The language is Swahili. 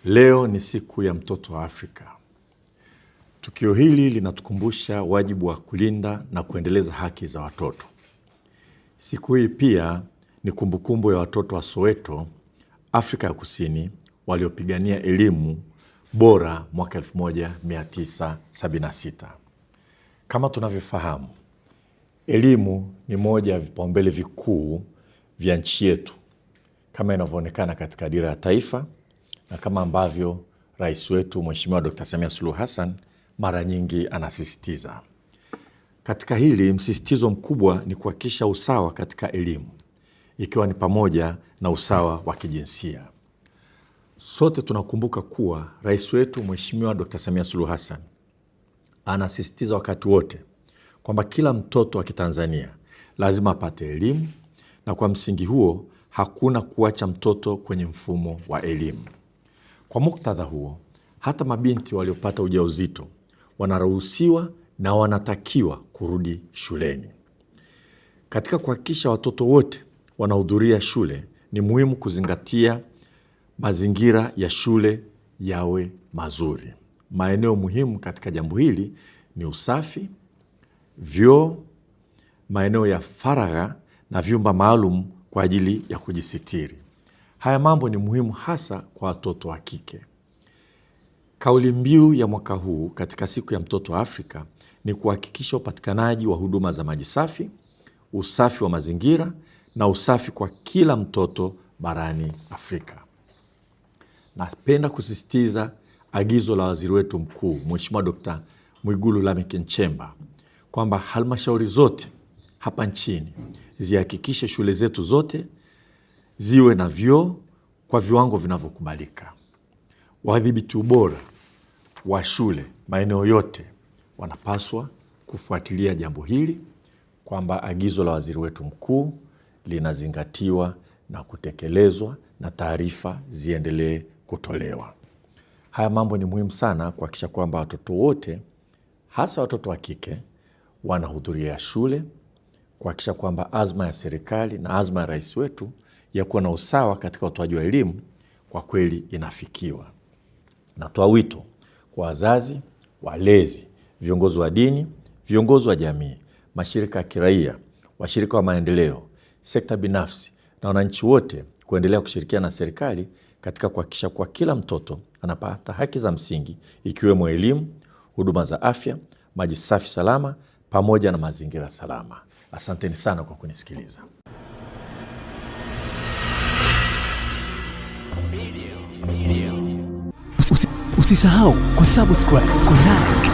Leo ni siku ya mtoto wa Afrika. Tukio hili linatukumbusha wajibu wa kulinda na kuendeleza haki za watoto. Siku hii pia ni kumbukumbu ya watoto wa Soweto, Afrika ya Kusini, waliopigania elimu bora mwaka 1976. Kama tunavyofahamu, elimu ni moja ya vipaumbele vikuu vya nchi yetu, kama inavyoonekana katika dira ya taifa na kama ambavyo rais wetu Mheshimiwa Dr. Samia Suluhu Hassan mara nyingi anasisitiza. Katika hili, msisitizo mkubwa ni kuhakikisha usawa katika elimu, ikiwa ni pamoja na usawa wa kijinsia. Sote tunakumbuka kuwa rais wetu Mheshimiwa Dr. Samia Suluhu Hassan anasisitiza wakati wote kwamba kila mtoto wa Kitanzania lazima apate elimu, na kwa msingi huo hakuna kuacha mtoto kwenye mfumo wa elimu. Kwa muktadha huo, hata mabinti waliopata ujauzito wanaruhusiwa na wanatakiwa kurudi shuleni. Katika kuhakikisha watoto wote wanahudhuria shule, ni muhimu kuzingatia mazingira ya shule yawe mazuri. Maeneo muhimu katika jambo hili ni usafi, vyoo, maeneo ya faragha na vyumba maalum kwa ajili ya kujisitiri. Haya mambo ni muhimu hasa kwa watoto wa kike. Kauli mbiu ya mwaka huu katika siku ya mtoto wa Afrika ni kuhakikisha upatikanaji wa huduma za maji safi, usafi wa mazingira na usafi kwa kila mtoto barani Afrika. Napenda kusisitiza agizo la waziri wetu mkuu Mheshimiwa Dr. Mwigulu Lameck Nchemba kwamba halmashauri zote hapa nchini zihakikishe shule zetu zote ziwe na vyoo kwa viwango vinavyokubalika. Wadhibiti ubora wa shule maeneo yote wanapaswa kufuatilia jambo hili, kwamba agizo la waziri wetu mkuu linazingatiwa na kutekelezwa na taarifa ziendelee kutolewa. Haya mambo ni muhimu sana kuhakikisha kwamba watoto wote, hasa watoto wa kike, wanahudhuria shule, kuhakikisha kwamba azma ya serikali na azma ya rais wetu ya kuwa na usawa katika utoaji wa elimu kwa kweli inafikiwa. Natoa wito kwa wazazi, walezi, viongozi wa dini, viongozi wa jamii, mashirika ya kiraia, washirika wa maendeleo, sekta binafsi na wananchi wote kuendelea kushirikiana na serikali katika kuhakikisha kwa kila mtoto anapata haki za msingi, ikiwemo elimu, huduma za afya, maji safi salama pamoja na mazingira salama. Asanteni sana kwa kunisikiliza. Usisahau kusubscribe, kulike